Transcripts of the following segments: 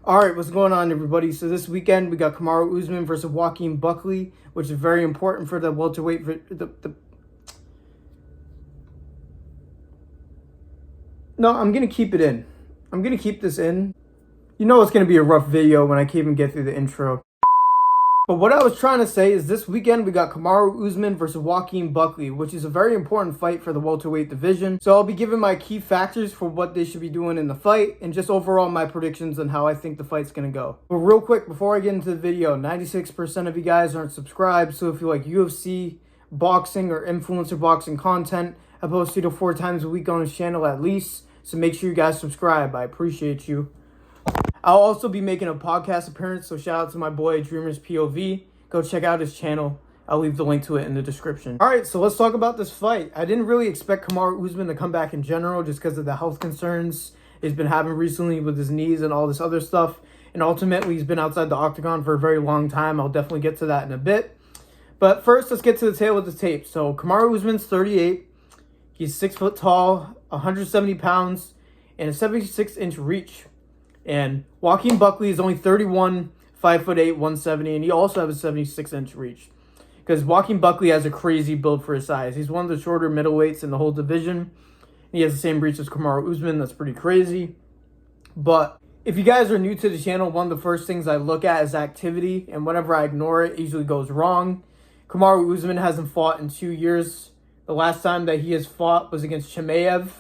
All right, what's going on, everybody? So this weekend we got Kamaru Usman versus Joaquin Buckley, which is very important for the welterweight. No, I'm gonna keep it in. I'm gonna keep this in. You know it's gonna be a rough video when I can't even get through the intro. But what I was trying to say is this weekend we got Kamaru Usman versus Joaquin Buckley, which is a very important fight for the welterweight division. So I'll be giving my key factors for what they should be doing in the fight and just overall my predictions on how I think the fight's going to go. But real quick, before I get into the video, 96% of you guys aren't subscribed. So if you like UFC, boxing, or influencer boxing content, I post 2 to 4 times a week on this channel at least. So make sure you guys subscribe. I appreciate you. I'll also be making a podcast appearance, so shout out to my boy DreamrzPOV. Go check out his channel. I'll leave the link to it in the description. All right, so let's talk about this fight. I didn't really expect Kamaru Usman to come back in general just because of the health concerns he's been having recently with his knees and all this other stuff. And ultimately, he's been outside the octagon for a very long time. I'll definitely get to that in a bit. But first, let's get to the tail of the tape. So Kamaru Usman's 38. He's 6 foot tall, 170 pounds, and a 76-inch reach. And Joaquin Buckley is only 31, 5'8", 170, and he also has a 76-inch reach. Because Joaquin Buckley has a crazy build for his size. He's one of the shorter middleweights in the whole division. He has the same reach as Kamaru Usman. That's pretty crazy. But if you guys are new to the channel, one of the first things I look at is activity. And whenever I ignore it, it usually goes wrong. Kamaru Usman hasn't fought in 2 years. The last time that he has fought was against Chimaev.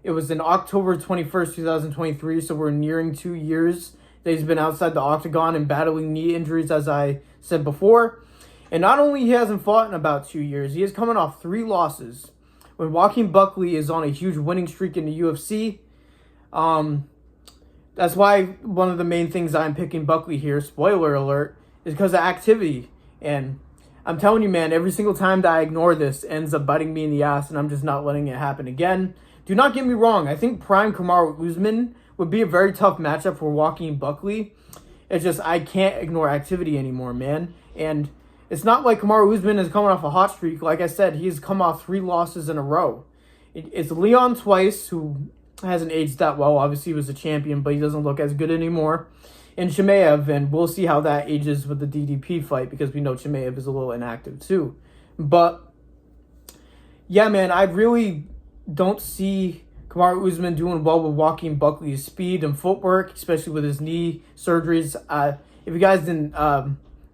It was in October 21st, 2023, so we're nearing 2 years that he's been outside the octagon and battling knee injuries, as I said before. And not only he hasn't fought in about 2 years, he is coming off 3 losses. When Joaquin Buckley is on a huge winning streak in the UFC, that's why one of the main things I'm picking Buckley here, spoiler alert, is because of activity. And I'm telling you, man, every single time that I ignore this, it ends up biting me in the ass, and I'm just not letting it happen again. Do not get me wrong. I think prime Kamaru Usman would be a very tough matchup for Joaquin Buckley. It's just I can't ignore activity anymore, man. And it's not like Kamaru Usman is coming off a hot streak. Like I said, he's come off 3 losses in a row. It's Leon Twice, who hasn't aged that well. Obviously, he was a champion, but he doesn't look as good anymore. And Chimaev, and we'll see how that ages with the DDP fight because we know Chimaev is a little inactive too. But, yeah, man, I really don't see Kamaru Usman doing well with Joaquin Buckley's speed and footwork, especially with his knee surgeries. If you guys didn't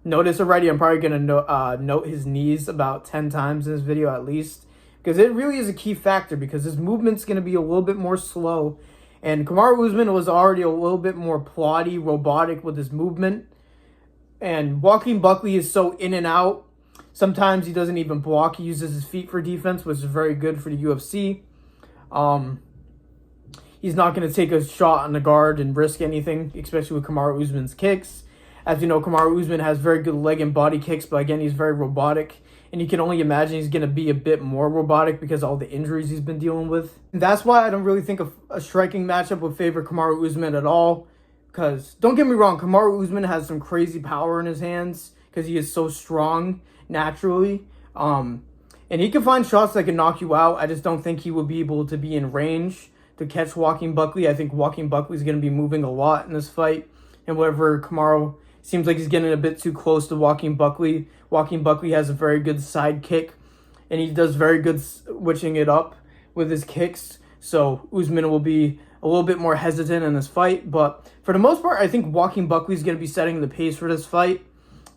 notice already, I'm probably going to note his knees about 10 times in this video at least, because it really is a key factor because his movement's going to be a little bit more slow. And Kamaru Usman was already a little bit more ploddy, robotic with his movement. And Joaquin Buckley is so in and out. Sometimes he doesn't even block. He uses his feet for defense, which is very good for the UFC. He's not going to take a shot on the guard and risk anything, especially with Kamaru Usman's kicks. As you know, Kamaru Usman has very good leg and body kicks, but again, he's very robotic. And you can only imagine he's going to be a bit more robotic because of all the injuries he's been dealing with. And that's why I don't really think a striking matchup would favor Kamaru Usman at all. Because, don't get me wrong, Kamaru Usman has some crazy power in his hands because he is so strong naturally. And he can find shots that can knock you out. I just don't think he will be able to be in range to catch Joaquin Buckley. I think Joaquin Buckley is going to be moving a lot in this fight. And whatever Kamaru seems like he's getting a bit too close to Joaquin Buckley. Joaquin Buckley has a very good side kick, and he does very good switching it up with his kicks. So Usman will be a little bit more hesitant in this fight. But for the most part, I think Joaquin Buckley is going to be setting the pace for this fight.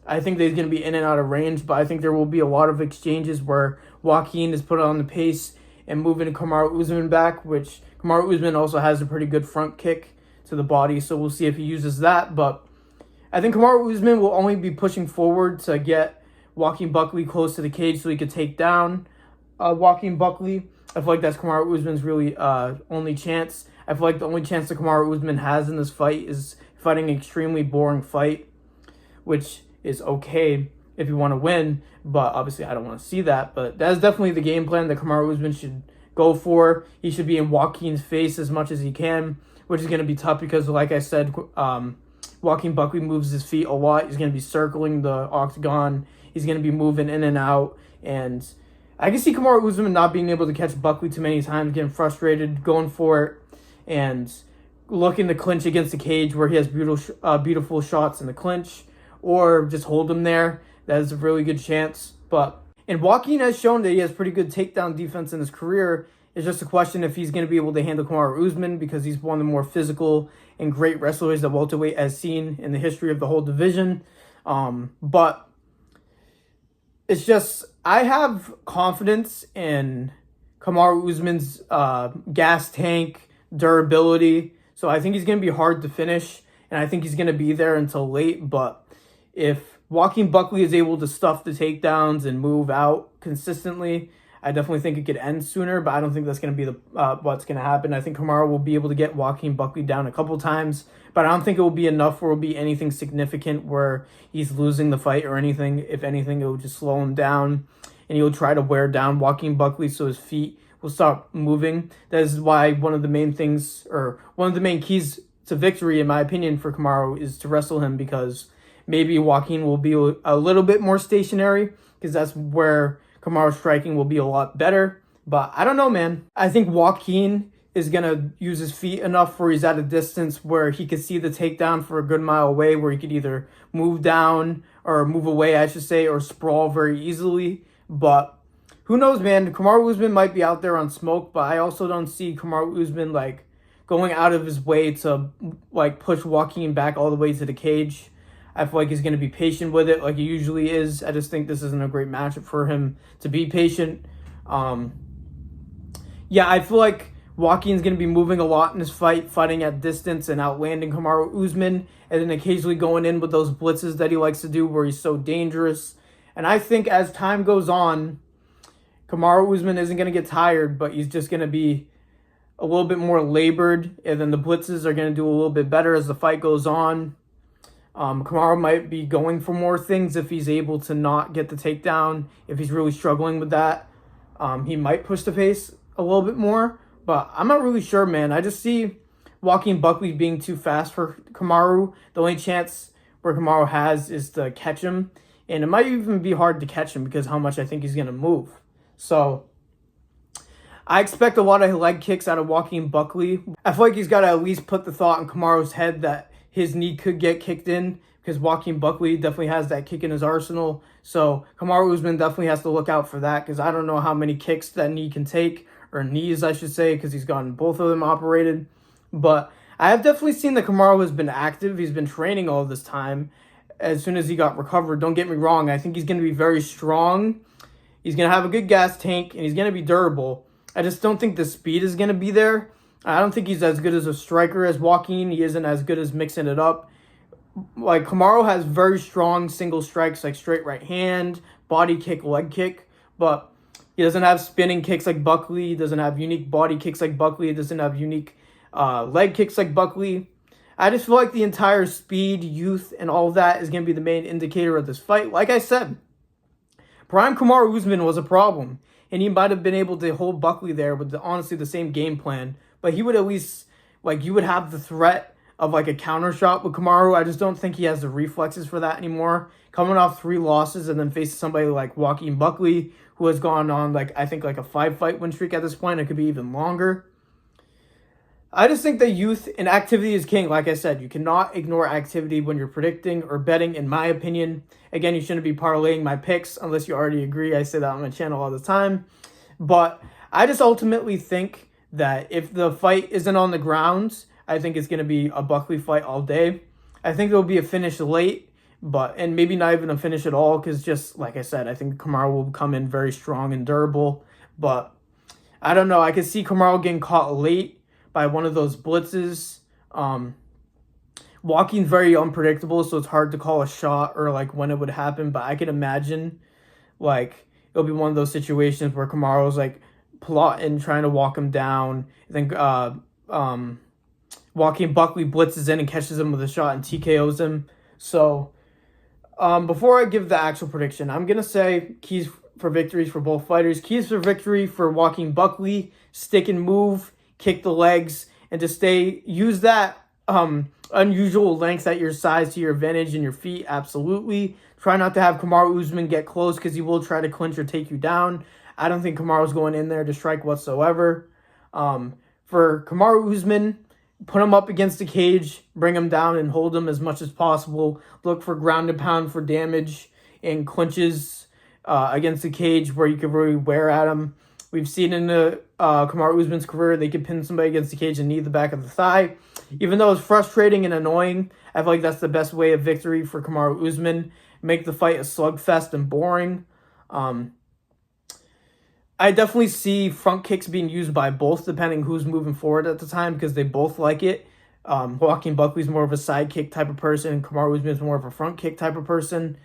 I think that he's going to be in and out of range, but I think there will be a lot of exchanges where Joaquin is put on the pace and moving Kamaru Usman back, which Kamaru Usman also has a pretty good front kick to the body. So we'll see if he uses that. But I think Kamaru Usman will only be pushing forward to get Joaquin Buckley close to the cage so he could take down Joaquin Buckley. I feel like that's Kamaru Usman's really only chance. I feel like the only chance that Kamaru Usman has in this fight is fighting an extremely boring fight, which is okay if you want to win, but obviously I don't want to see that. But that's definitely the game plan that Kamaru Usman should go for. He should be in Joaquin's face as much as he can, which is going to be tough because, like I said, Joaquin Buckley moves his feet a lot. He's going to be circling the octagon. He's going to be moving in and out. And I can see Kamaru Usman not being able to catch Buckley too many times, getting frustrated, going for it. And looking to clinch against the cage where he has beautiful shots in the clinch, or just hold him there. That is a really good chance. And Joaquin has shown that he has pretty good takedown defense in his career. It's just a question if he's going to be able to handle Kamaru Usman, because he's one of the more physical and great wrestlers that welterweight has seen in the history of the whole division. But it's just, I have confidence in Kamaru Usman's gas tank, durability. So I think he's going to be hard to finish, and I think he's going to be there until late. But if Joaquin Buckley is able to stuff the takedowns and move out consistently, I definitely think it could end sooner, but I don't think that's going to be what's going to happen. I think Kamaru will be able to get Joaquin Buckley down a couple times, but I don't think it will be enough where it will be anything significant where he's losing the fight or anything. If anything, it will just slow him down, and he'll try to wear down Joaquin Buckley so his feet will stop moving. That is why one of the main keys to victory, in my opinion, for Kamaru is to wrestle him, because maybe Joaquin will be a little bit more stationary, because that's where Kamaru's striking will be a lot better. But I don't know, man. I think Joaquin is going to use his feet enough where he's at a distance where he could see the takedown for a good mile away, where he could either move down or move away, I should say, or sprawl very easily. But who knows, man? Kamaru Usman might be out there on smoke, but I also don't see Kamaru Usman going out of his way to push Joaquin back all the way to the cage. I feel like he's going to be patient with it like he usually is. I just think this isn't a great matchup for him to be patient. I feel like Joaquin's going to be moving a lot in this fight, fighting at distance and outlanding Kamaru Usman, and then occasionally going in with those blitzes that he likes to do where he's so dangerous. And I think as time goes on, Kamaru Usman isn't going to get tired, but he's just going to be a little bit more labored, and then the blitzes are going to do a little bit better as the fight goes on. Kamaru might be going for more things if he's able to not get the takedown. If he's really struggling with that, he might push the pace a little bit more. But I'm not really sure, man. I just see Joaquin Buckley being too fast for Kamaru. The only chance where Kamaru has is to catch him. And it might even be hard to catch him because how much I think he's going to move. So I expect a lot of leg kicks out of Joaquin Buckley. I feel like he's got to at least put the thought in Kamaru's head that his knee could get kicked in, because Joaquin Buckley definitely has that kick in his arsenal. So Kamaru Usman definitely has to look out for that, because I don't know how many kicks that knee can take, or knees I should say, because he's gotten both of them operated. But I have definitely seen that Kamaru has been active. He's been training all this time. As soon as he got recovered, don't get me wrong, I think he's going to be very strong. He's going to have a good gas tank, and he's going to be durable. I just don't think the speed is going to be there. I don't think he's as good as a striker as Joaquin. He isn't as good as mixing it up. Kamaru has very strong single strikes, like straight right hand, body kick, leg kick. But he doesn't have spinning kicks like Buckley. He doesn't have unique body kicks like Buckley. He doesn't have unique leg kicks like Buckley. I just feel like the entire speed, youth, and all of that is going to be the main indicator of this fight. Like I said, prime Kamaru Usman was a problem, and he might have been able to hold Buckley there with honestly the same game plan. But he would at least, you would have the threat of a counter shot with Kamaru. I just don't think he has the reflexes for that anymore. Coming off 3 losses and then facing somebody like Joaquin Buckley, who has gone on I think a 5-fight win streak at this point. It could be even longer. I just think that youth and activity is king. Like I said, you cannot ignore activity when you're predicting or betting, in my opinion. Again, you shouldn't be parlaying my picks unless you already agree. I say that on my channel all the time. But I just ultimately think that if the fight isn't on the ground, I think it's going to be a Buckley fight all day. I think there will be a finish late, and maybe not even a finish at all, because just like I said, I think Kamaru will come in very strong and durable. But I don't know. I could see Kamaru getting caught late by one of those blitzes. Joaquin's very unpredictable, so it's hard to call a shot or when it would happen. But I could imagine it'll be one of those situations where Kamaru's plotting, trying to walk him down. Then Joaquin Buckley blitzes in and catches him with a shot and TKOs him. So before I give the actual prediction, I'm going to say keys for victories for both fighters. Keys for victory for Joaquin Buckley: stick and move, kick the legs, and just use that unusual length at your size to your advantage in your feet. Absolutely. Try not to have Kamaru Usman get close, because he will try to clinch or take you down. I don't think Kamaru's going in there to strike whatsoever. For Kamaru Usman, Put him up against the cage, bring him down and hold him as much as possible. Look for ground and pound for damage and clinches against the cage where you can really wear at him. We've seen in the Kamaru Usman's career, they could pin somebody against the cage and knee the back of the thigh. Even though it's frustrating and annoying, I feel like that's the best way of victory for Kamaru Usman. Make the fight a slugfest and boring. I definitely see front kicks being used by both, depending who's moving forward at the time, because they both like it. Joaquin Buckley's more of a side kick type of person, and Kamaru Usman's more of a front kick type of person.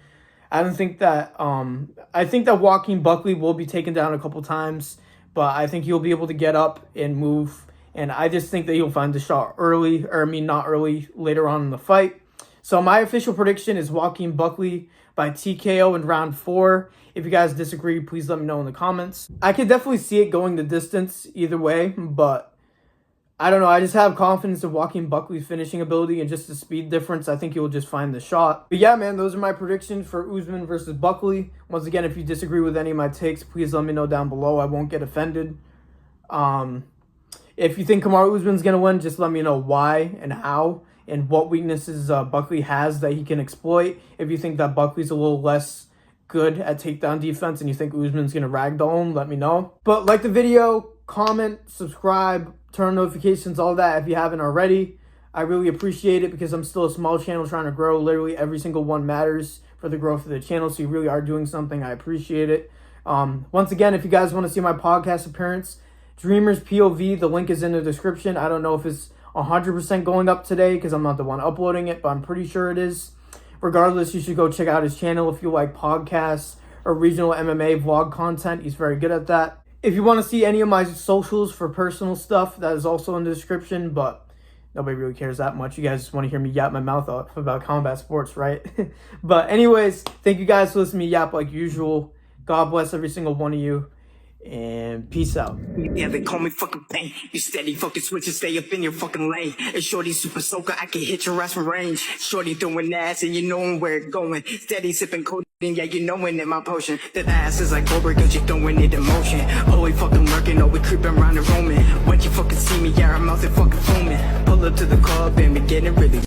I don't think that. I think that Joaquin Buckley will be taken down a couple times, but I think he'll be able to get up and move. And I just think that he'll find the shot early, or I mean not early, later on in the fight. So my official prediction is Joaquin Buckley by TKO in round 4. If you guys disagree, please let me know in the comments. I could definitely see it going the distance either way, but I don't know. I just have confidence in Joaquin Buckley's finishing ability and just the speed difference. I think he'll just find the shot. But yeah, man, those are my predictions for Usman versus Buckley. Once again, if you disagree with any of my takes, please let me know down below. I won't get offended. If you think Kamaru Usman's going to win, just let me know why and how and what weaknesses Buckley has that he can exploit. If you think that Buckley's a little less good at takedown defense and you think Usman's going to ragdoll him, let me know. But like the video, comment, subscribe, turn notifications, all that if you haven't already. I really appreciate it because I'm still a small channel trying to grow. Literally every single one matters for the growth of the channel, so you really are doing something. I appreciate it. Once again, if you guys want to see my podcast appearance, DreamrzPOV, the link is in the description. I don't know if it's 100% going up today because I'm not the one uploading it, but I'm pretty sure it is. Regardless, you should go check out his channel if you like podcasts or regional MMA vlog content. He's very good at that. If you want to see any of my socials for personal stuff, that is also in the description, but nobody really cares that much. You guys just want to hear me yap my mouth off about combat sports, right? But anyways, thank you guys for listening to me yap like usual. God bless every single one of you. And peace out. Yeah, they call me fucking pain. You steady fucking switch and stay up in your fucking lane. And shorty super soaker, I can hit your ass from range. Shorty throwing ass and you knowing where it going. Steady sipping codeine, yeah, you knowing that my potion. That ass is like Cobra, cause you throwing it in motion. Oh, we fucking lurking, oh, we creeping around the roaming. When you fucking see me, yeah, I'm out there fucking foaming. Pull up to the club and we getting really